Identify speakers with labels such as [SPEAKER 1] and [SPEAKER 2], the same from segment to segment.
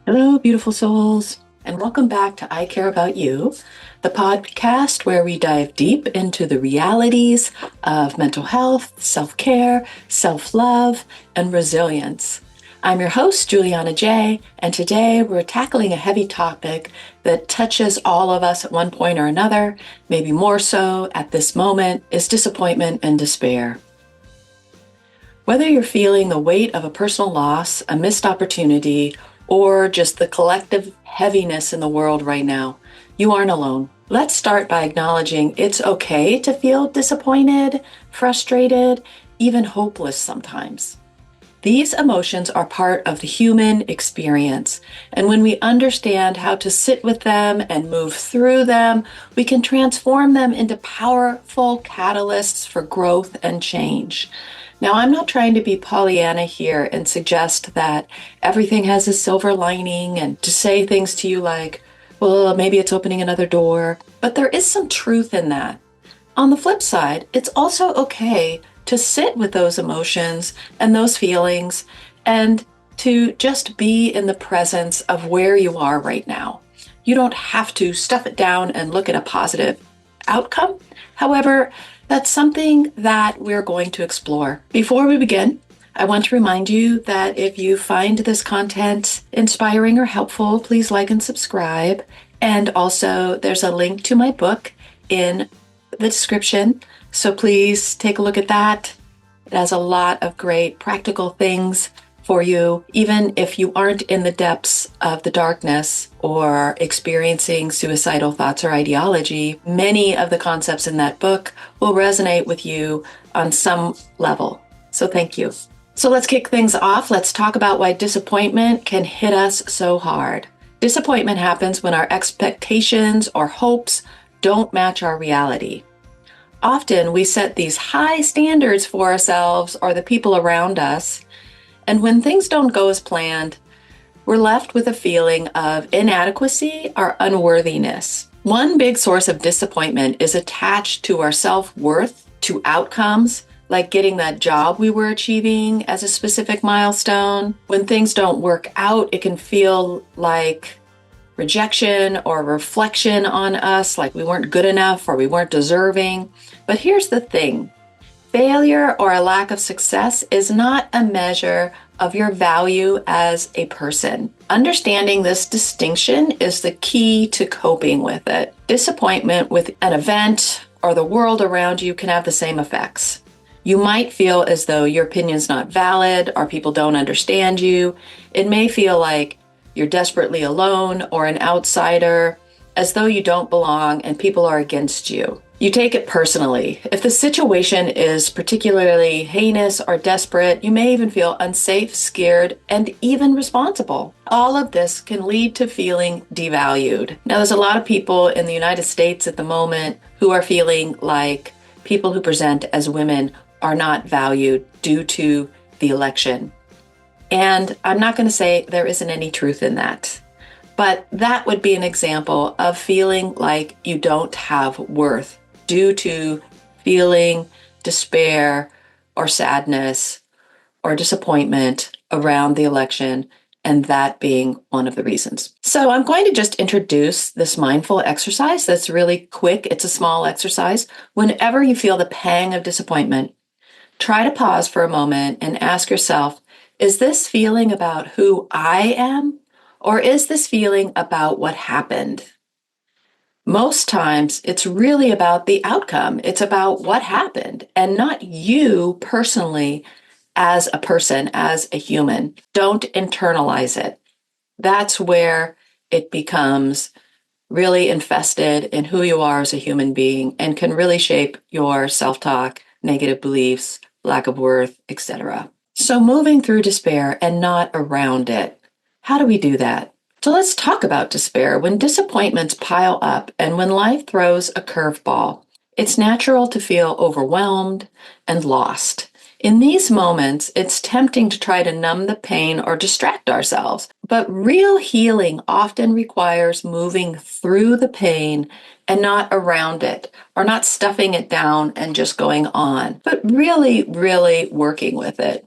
[SPEAKER 1] Hello, beautiful souls, and welcome back to I Care About You, the podcast where we dive deep into the realities of mental health, self-care, self-love, and resilience. I'm your host, Juliana J., and today we're tackling a heavy topic that touches all of us at one point or another, maybe more so at this moment, is disappointment and despair. Whether you're feeling the weight of a personal loss, a missed opportunity, or just the collective heaviness in the world right now, you aren't alone. Let's start by acknowledging it's okay to feel disappointed, frustrated, even hopeless sometimes. These emotions are part of the human experience, and when we understand how to sit with them and move through them, we can transform them into powerful catalysts for growth and change. Now, I'm not trying to be Pollyanna here and suggest that everything has a silver lining and to say things to you like, well, maybe it's opening another door, but there is some truth in that. On the flip side, it's also okay to sit with those emotions and those feelings and to just be in the presence of where you are right now. You don't have to stuff it down and look at a positive outcome. However, that's something that we're going to explore. Before we begin, I want to remind you that if you find this content inspiring or helpful, please like and subscribe. And also, there's a link to my book in the description, so please take a look at that. It has a lot of great practical things for you, even if you aren't in the depths of the darkness or experiencing suicidal thoughts or ideology. Many of the concepts in that book will resonate with you on some level. So thank you. So let's kick things off. Let's talk about why disappointment can hit us so hard. Disappointment happens when our expectations or hopes don't match our reality. Often we set these high standards for ourselves or the people around us, and when things don't go as planned, we're left with a feeling of inadequacy or unworthiness. One big source of disappointment is attached to our self-worth, to outcomes, like getting that job we were achieving as a specific milestone. When things don't work out, it can feel like rejection or reflection on us, like we weren't good enough or we weren't deserving. But here's the thing. Failure or a lack of success is not a measure of your value as a person. Understanding this distinction is the key to coping with it. Disappointment with an event or the world around you can have the same effects. You might feel as though your opinion's not valid or people don't understand you. It may feel like you're desperately alone or an outsider, as though you don't belong and people are against you. You take it personally. If the situation is particularly heinous or desperate, you may even feel unsafe, scared, and even responsible. All of this can lead to feeling devalued. Now, there's a lot of people in the United States at the moment who are feeling like people who present as women are not valued due to the election. And I'm not going to say there isn't any truth in that. But that would be an example of feeling like you don't have worth due to feeling despair or sadness or disappointment around the election, and that being one of the reasons. So I'm going to just introduce this mindful exercise that's really quick. It's a small exercise. Whenever you feel the pang of disappointment, try to pause for a moment and ask yourself, is this feeling about who I am? Or is this feeling about what happened? Most times it's really about the outcome. It's about what happened and not you personally as a person, as a human. Don't internalize it. That's where it becomes really infested in who you are as a human being and can really shape your self-talk, negative beliefs, lack of worth, etc. So moving through despair and not around it. How do we do that? So let's talk about despair. When disappointments pile up and when life throws a curveball, it's natural to feel overwhelmed and lost. In these moments, it's tempting to try to numb the pain or distract ourselves. But real healing often requires moving through the pain and not around it, or not stuffing it down and just going on, but really, really working with it.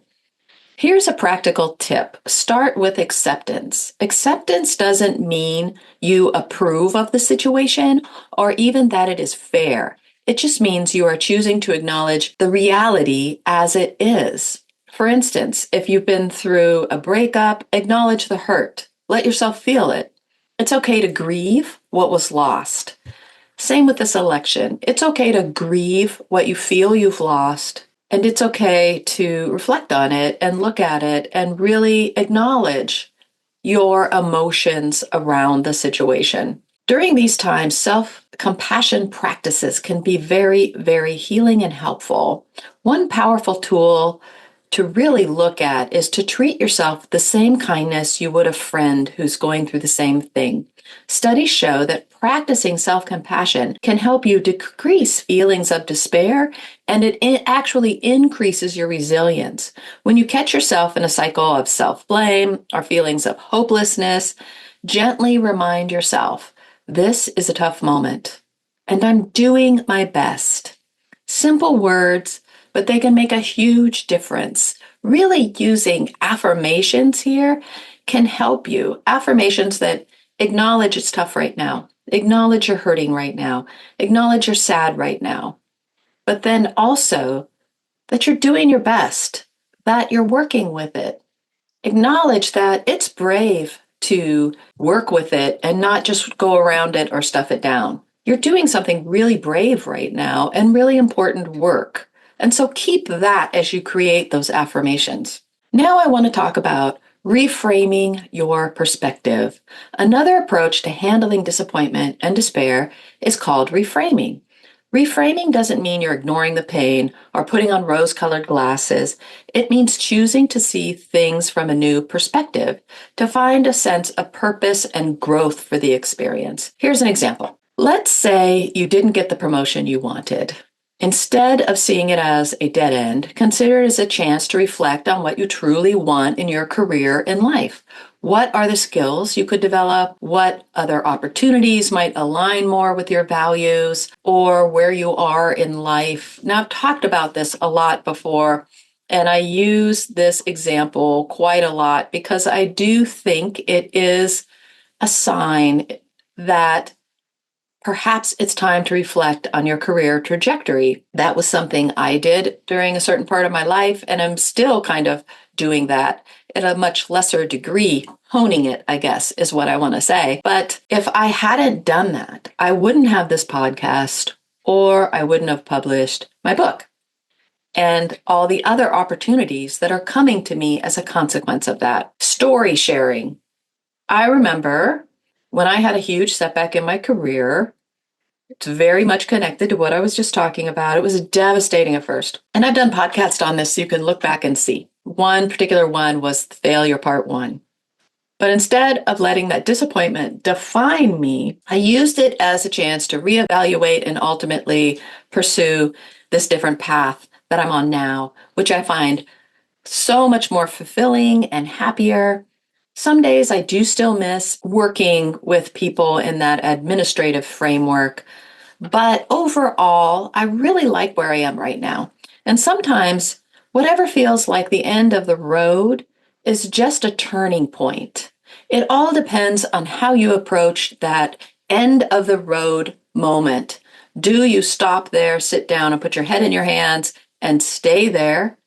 [SPEAKER 1] Here's a practical tip. Start with acceptance. Acceptance doesn't mean you approve of the situation or even that it is fair. It just means you are choosing to acknowledge the reality as it is. For instance, if you've been through a breakup, acknowledge the hurt. Let yourself feel it. It's okay to grieve what was lost. Same with this election. It's okay to grieve what you feel you've lost, and it's okay to reflect on it and look at it and really acknowledge your emotions around the situation. During these times, self-compassion practices can be very, very healing and helpful. One powerful tool to really look at is to treat yourself with the same kindness you would a friend who's going through the same thing. Studies show that practicing self-compassion can help you decrease feelings of despair, and it actually increases your resilience. When you catch yourself in a cycle of self-blame or feelings of hopelessness, gently remind yourself, this is a tough moment, and I'm doing my best. Simple words, but they can make a huge difference. Really using affirmations here can help you. Affirmations that acknowledge it's tough right now, acknowledge you're hurting right now, acknowledge you're sad right now, but then also that you're doing your best, that you're working with it. Acknowledge that it's brave to work with it and not just go around it or stuff it down. You're doing something really brave right now and really important work. And so keep that as you create those affirmations. Now I want to talk about reframing your perspective. Another approach to handling disappointment and despair is called reframing. Reframing doesn't mean you're ignoring the pain or putting on rose-colored glasses. It means choosing to see things from a new perspective, to find a sense of purpose and growth for the experience. Here's an example. Let's say you didn't get the promotion you wanted. Instead of seeing it as a dead end, consider it as a chance to reflect on what you truly want in your career and life. What are the skills you could develop? What other opportunities might align more with your values or where you are in life? Now, I've talked about this a lot before, and I use this example quite a lot because I do think it is a sign that perhaps it's time to reflect on your career trajectory. That was something I did during a certain part of my life, and I'm still kind of doing that at a much lesser degree, honing it, I guess, is what I want to say. But if I hadn't done that, I wouldn't have this podcast or I wouldn't have published my book and all the other opportunities that are coming to me as a consequence of that. Story sharing. I remember when I had a huge setback in my career. It's very much connected to what I was just talking about. It was devastating at first. And I've done podcasts on this so you can look back and see. One particular one was Failure Part 1. But instead of letting that disappointment define me, I used it as a chance to reevaluate and ultimately pursue this different path that I'm on now, which I find so much more fulfilling and happier. Some days I do still miss working with people in that administrative framework, but overall, I really like where I am right now. And sometimes whatever feels like the end of the road is just a turning point. It all depends on how you approach that end of the road moment. Do you stop there, sit down, and put your head in your hands and stay there?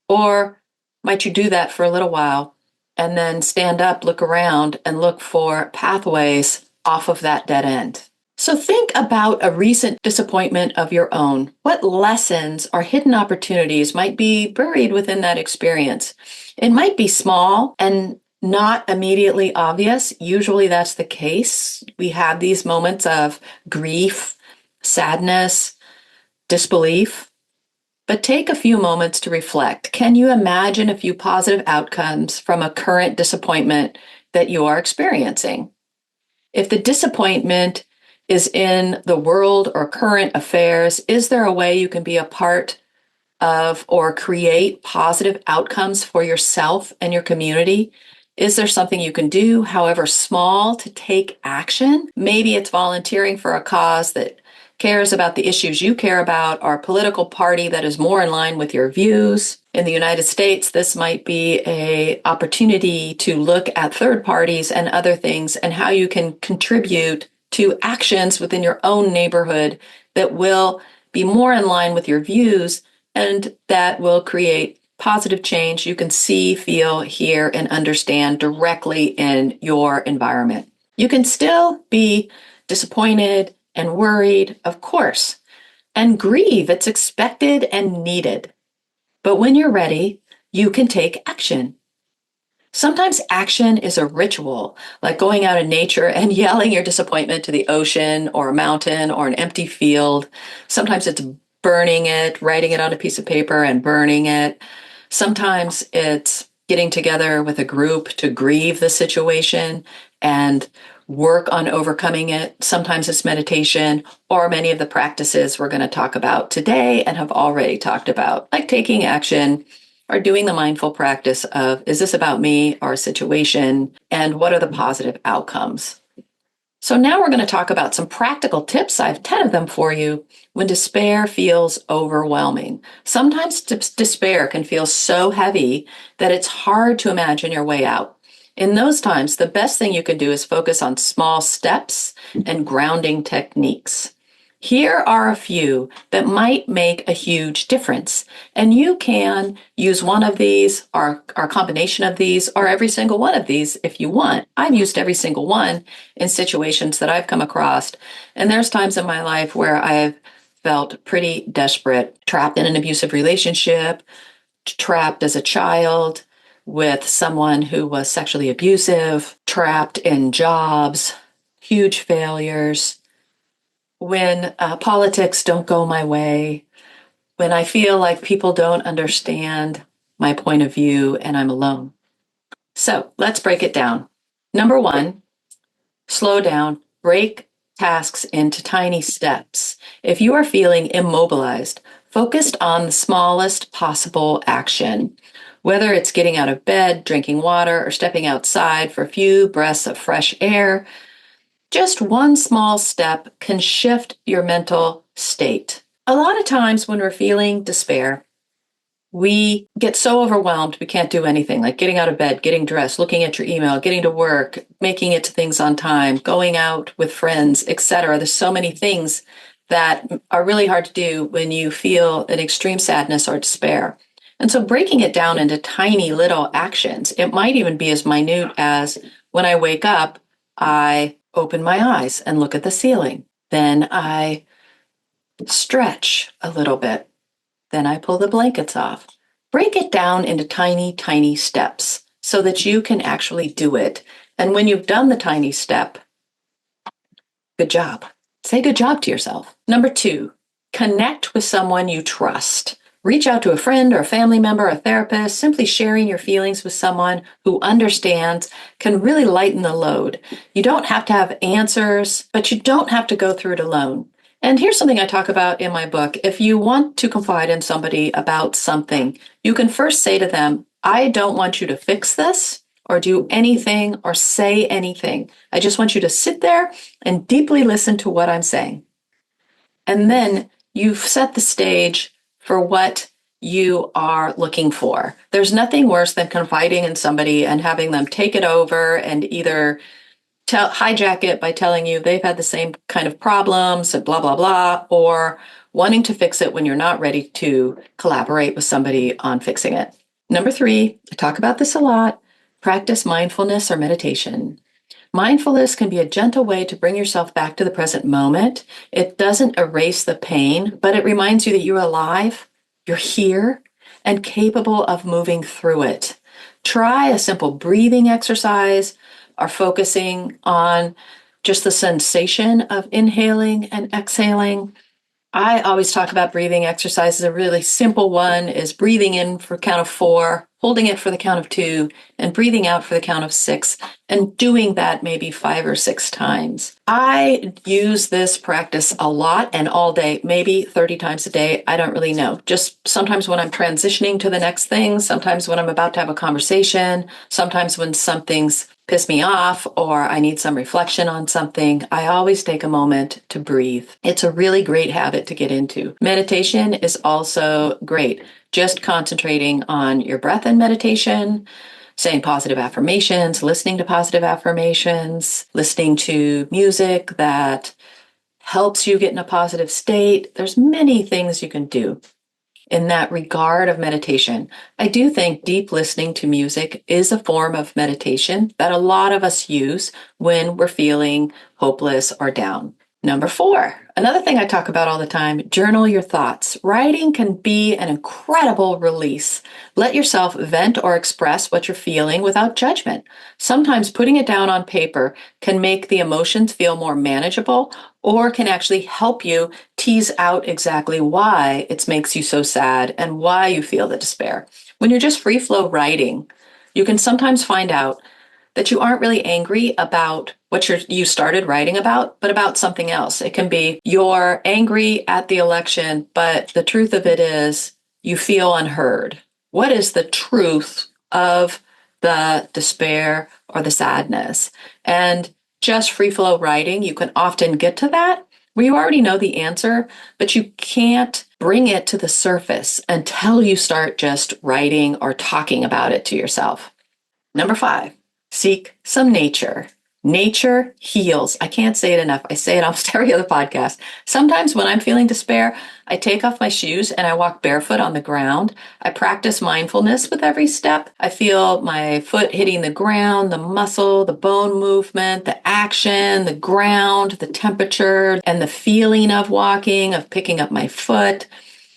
[SPEAKER 1] Or might you do that for a little while and then stand up, look around, and look for pathways off of that dead end? So think about a recent disappointment of your own. What lessons or hidden opportunities might be buried within that experience? It might be small and not immediately obvious. Usually that's the case. We have these moments of grief, sadness, disbelief. But take a few moments to reflect. Can you imagine a few positive outcomes from a current disappointment that you are experiencing? If the disappointment is in the world or current affairs, is there a way you can be a part of or create positive outcomes for yourself and your community? Is there something you can do, however small, to take action? Maybe it's volunteering for a cause that cares about the issues you care about, or a political party that is more in line with your views. In the United States, this might be an opportunity to look at third parties and other things and how you can contribute to actions within your own neighborhood that will be more in line with your views and that will create positive change you can see, feel, hear, and understand directly in your environment. You can still be disappointed and worried, of course, and grieve. It's expected and needed. But when you're ready, you can take action. Sometimes action is a ritual, like going out in nature and yelling your disappointment to the ocean or a mountain or an empty field. Sometimes it's burning it, writing it on a piece of paper and burning it. Sometimes it's getting together with a group to grieve the situation and work on overcoming it. Sometimes it's meditation or many of the practices we're going to talk about today and have already talked about, like taking action or doing the mindful practice of, is this about me or a situation? And what are the positive outcomes? So now we're going to talk about some practical tips. I have 10 of them for you when despair feels overwhelming. Sometimes despair can feel so heavy that it's hard to imagine your way out. In those times, the best thing you can do is focus on small steps and grounding techniques. Here are a few that might make a huge difference. And you can use one of these or a combination of these or every single one of these if you want. I've used every single one in situations that I've come across. And there's times in my life where I've felt pretty desperate, trapped in an abusive relationship, trapped as a child with someone who was sexually abusive, trapped in jobs, huge failures, when politics don't go my way, when I feel like people don't understand my point of view and I'm alone. So let's break it down. Number one, slow down, break tasks into tiny steps. If you are feeling immobilized, focused on the smallest possible action, whether it's getting out of bed, drinking water, or stepping outside for a few breaths of fresh air. Just one small step can shift your mental state. A lot of times when we're feeling despair, we get so overwhelmed we can't do anything, like getting out of bed, getting dressed, looking at your email, getting to work, making it to things on time, going out with friends, etc. There's so many things that are really hard to do when you feel an extreme sadness or despair. And so breaking it down into tiny little actions, it might even be as minute as when I wake up, I open my eyes and look at the ceiling. Then I stretch a little bit. Then I pull the blankets off. Break it down into tiny, tiny steps so that you can actually do it. And when you've done the tiny step, good job. Say good job to yourself. Number two, connect with someone you trust. Reach out to a friend or a family member, a therapist. Simply sharing your feelings with someone who understands can really lighten the load. You don't have to have answers, but you don't have to go through it alone. And here's something I talk about in my book. If you want to confide in somebody about something, you can first say to them, I don't want you to fix this or do anything or say anything. I just want you to sit there and deeply listen to what I'm saying. And then you've set the stage for what you are looking for. There's nothing worse than confiding in somebody and having them take it over and either hijack it by telling you they've had the same kind of problems and blah, blah, blah, or wanting to fix it when you're not ready to collaborate with somebody on fixing it. Number three, I talk about this a lot, practice mindfulness or meditation. Mindfulness can be a gentle way to bring yourself back to the present moment. It doesn't erase the pain, but it reminds you that you're alive, you're here, and capable of moving through it. Try a simple breathing exercise or focusing on just the sensation of inhaling and exhaling. I always talk about breathing exercises. A really simple one is breathing in for count of 4, holding it for the count of 2 and breathing out for the count of 6 and doing that maybe 5 or 6 times. I use this practice a lot and all day, maybe 30 times a day. I don't really know. Just sometimes when I'm transitioning to the next thing, sometimes when I'm about to have a conversation, sometimes when something's pissed me off or I need some reflection on something, I always take a moment to breathe. It's a really great habit to get into. Meditation is also great. Just concentrating on your breath in meditation, saying positive affirmations, listening to positive affirmations, listening to music that helps you get in a positive state. There's many things you can do in that regard of meditation. I do think deep listening to music is a form of meditation that a lot of us use when we're feeling hopeless or down. Number 4, another thing I talk about all the time, journal your thoughts. Writing can be an incredible release. Let yourself vent or express what you're feeling without judgment. Sometimes putting it down on paper can make the emotions feel more manageable or can actually help you tease out exactly why it makes you so sad and why you feel the despair. When you're just free flow writing, you can sometimes find out that you aren't really angry about what you started writing about, but about something else. It can be you're angry at the election, but the truth of it is you feel unheard. What is the truth of the despair or the sadness? And just free flow writing, you can often get to that where you already know the answer, but you can't bring it to the surface until you start just writing or talking about it to yourself. Number 5, seek some nature. Nature heals. I can't say it enough. I say it almost every other podcast. Sometimes when I'm feeling despair, I take off my shoes and I walk barefoot on the ground. I practice mindfulness with every step. I feel my foot hitting the ground, the muscle, the bone movement, the action, the ground, the temperature, and the feeling of walking, of picking up my foot,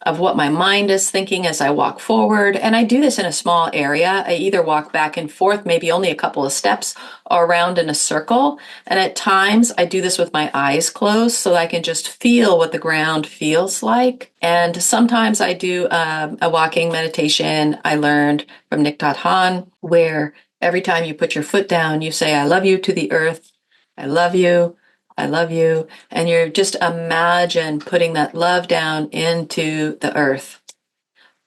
[SPEAKER 1] of what my mind is thinking as I walk forward. And I do this in a small area. I either walk back and forth, maybe only a couple of steps, or around in a circle. And at times I do this with my eyes closed so I can just feel what the ground feels like. And sometimes I do a walking meditation I learned from Nick Han, where every time you put your foot down, you say, I love you to the earth. I love you. I love you. And you're just imagine putting that love down into the earth.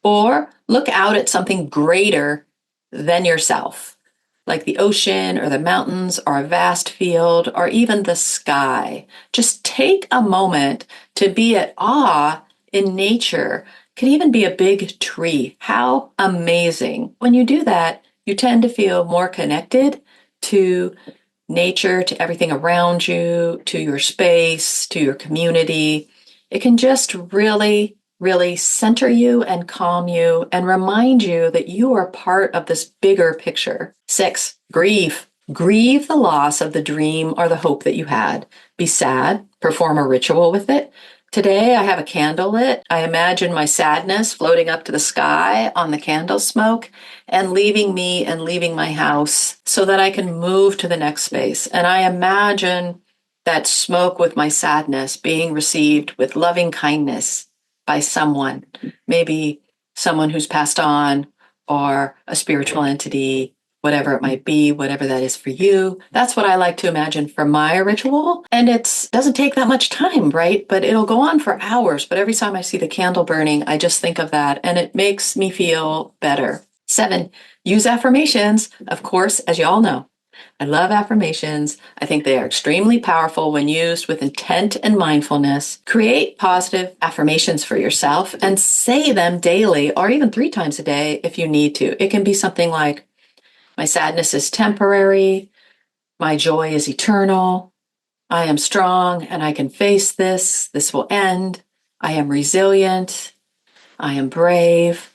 [SPEAKER 1] Or look out at something greater than yourself, like the ocean or the mountains or a vast field or even the sky. Just take a moment to be at awe in nature. It could even be a big tree. How amazing. When you do that, you tend to feel more connected to nature, to everything around you, to your space, to your community. It can just really, really center you and calm you and remind you that you are part of this bigger picture. 6, grieve. Grieve the loss of the dream or the hope that you had. Be sad, perform a ritual with it. Today I have a candle lit. I imagine my sadness floating up to the sky on the candle smoke and leaving me and leaving my house so that I can move to the next space. And I imagine that smoke with my sadness being received with loving kindness by someone, maybe someone who's passed on or a spiritual entity, whatever it might be, whatever that is for you. That's what I like to imagine for my ritual. And it doesn't take that much time, right? But it'll go on for hours. But every time I see the candle burning, I just think of that and it makes me feel better. 7, use affirmations. Of course, as you all know, I love affirmations. I think they are extremely powerful when used with intent and mindfulness. Create positive affirmations for yourself and say them daily or even 3 times a day if you need to. It can be something like, my sadness is temporary. My joy is eternal. I am strong and I can face this. This will end. I am resilient. I am brave.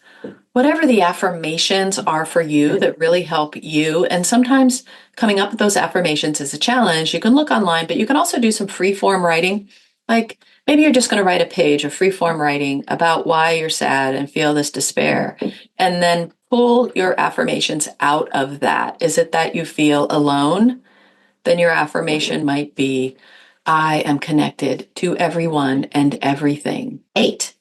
[SPEAKER 1] Whatever the affirmations are for you that really help you. And sometimes coming up with those affirmations is a challenge. You can look online, but you can also do some free form writing. Like maybe you're just going to write a page of free form writing about why you're sad and feel this despair. And then pull your affirmations out of that. Is it that you feel alone? Then your affirmation might be, I am connected to everyone and everything. 8,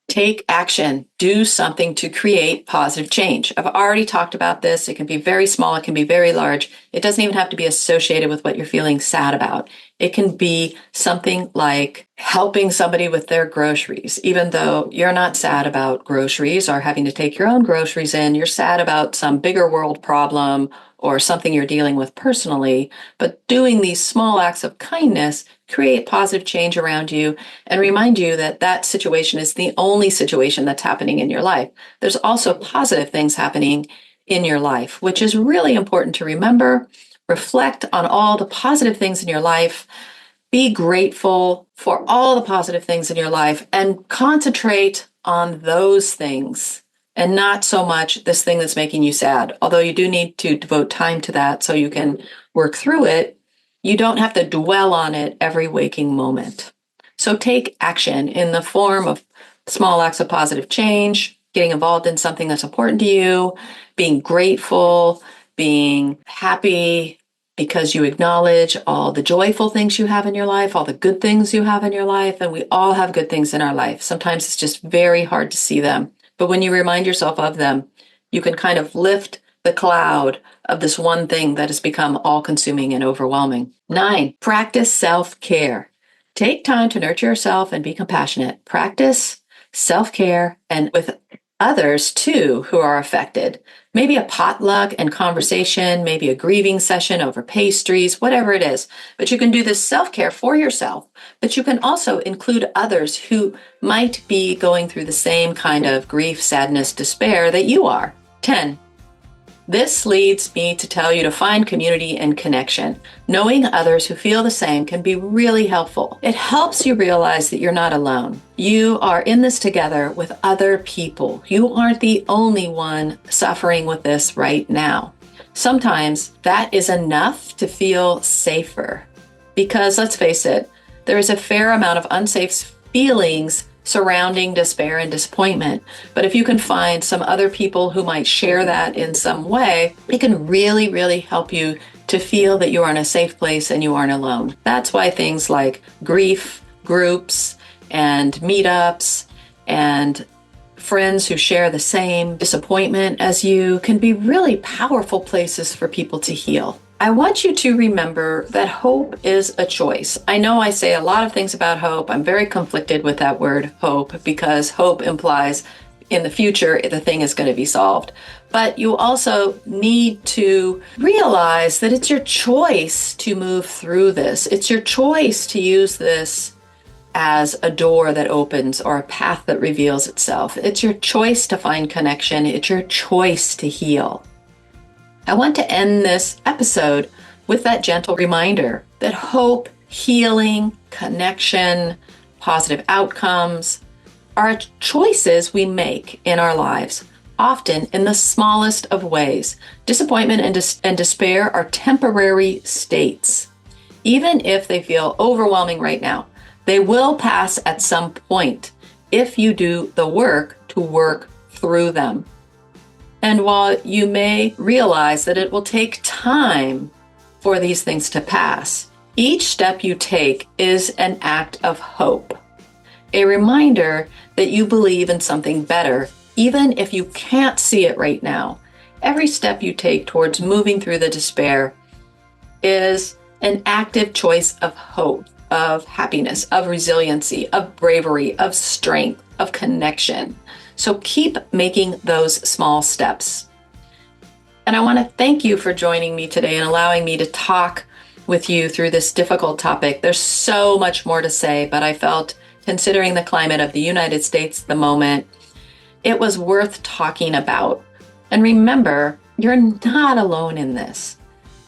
[SPEAKER 1] Take action. Do something to create positive change. I've already talked about this. It can be very small. It can be very large. It doesn't even have to be associated with what you're feeling sad about. It can be something like helping somebody with their groceries. Even though you're not sad about groceries or having to take your own groceries in, you're sad about some bigger world problem or something you're dealing with personally. But doing these small acts of kindness create positive change around you and remind you that that situation is the only situation that's happening in your life. There's also positive things happening in your life, which is really important to remember. Reflect on all the positive things in your life. Be grateful for all the positive things in your life and concentrate on those things and not so much this thing that's making you sad. Although you do need to devote time to that so you can work through it, you don't have to dwell on it every waking moment. So take action in the form of small acts of positive change, getting involved in something that's important to you, being grateful, being happy because you acknowledge all the joyful things you have in your life, all the good things you have in your life, and we all have good things in our life. Sometimes it's just very hard to see them. But when you remind yourself of them, you can kind of lift the cloud of this one thing that has become all-consuming and overwhelming. 9, practice self-care. Take time to nurture yourself and be compassionate. Practice self-care and with others too who are affected. Maybe a potluck and conversation, maybe a grieving session over pastries, whatever it is. But you can do this self-care for yourself, but you can also include others who might be going through the same kind of grief, sadness, despair that you are. 10, this leads me to tell you to find community and connection. Knowing others who feel the same can be really helpful. It helps you realize that you're not alone. You are in this together with other people. You aren't the only one suffering with this right now. Sometimes that is enough to feel safer because, let's face it, there is a fair amount of unsafe feelings surrounding despair and disappointment. But if you can find some other people who might share that in some way, it can really, really help you to feel that you are in a safe place and you aren't alone. That's why things like grief groups and meetups and friends who share the same disappointment as you can be really powerful places for people to heal. I want you to remember that hope is a choice. I know I say a lot of things about hope. I'm very conflicted with that word hope because hope implies in the future the thing is going to be solved. But you also need to realize that it's your choice to move through this. It's your choice to use this as a door that opens or a path that reveals itself. It's your choice to find connection. It's your choice to heal. I want to end this episode with that gentle reminder that hope, healing, connection, positive outcomes are choices we make in our lives, often in the smallest of ways. Disappointment and despair are temporary states. Even if they feel overwhelming right now, they will pass at some point if you do the work to work through them. And while you may realize that it will take time for these things to pass, each step you take is an act of hope, a reminder that you believe in something better, even if you can't see it right now. Every step you take towards moving through the despair is an active choice of hope, of happiness, of resiliency, of bravery, of strength, of connection. So keep making those small steps. And I want to thank you for joining me today and allowing me to talk with you through this difficult topic. There's so much more to say, but I felt, considering the climate of the United States at the moment, it was worth talking about. And remember, you're not alone in this.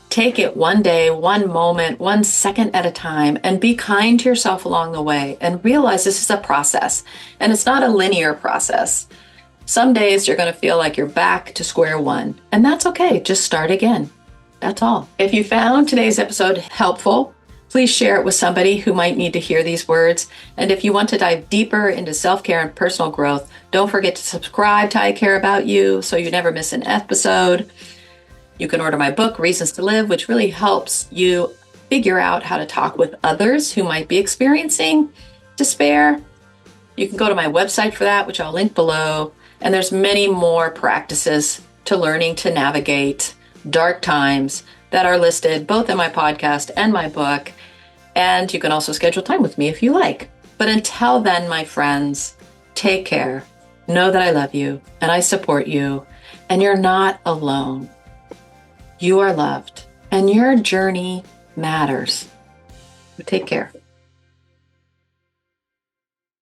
[SPEAKER 1] Take it one day, one moment, 1 second at a time, and be kind to yourself along the way and realize this is a process and it's not a linear process. Some days you're going to feel like you're back to square one, and that's okay. Just start again. That's all. If you found today's episode helpful, please share it with somebody who might need to hear these words. And if you want to dive deeper into self-care and personal growth, don't forget to subscribe to I Care About You so you never miss an episode. You can order my book, Reasons to Live, which really helps you figure out how to talk with others who might be experiencing despair You can go to my website for that, which I'll link below. And there's many more practices to learning to navigate dark times that are listed both in my podcast and my book. And you can also schedule time with me if you like. But until then, my friends, take care. Know that I love you and I support you, and you're not alone. You are loved and your journey matters. Take care.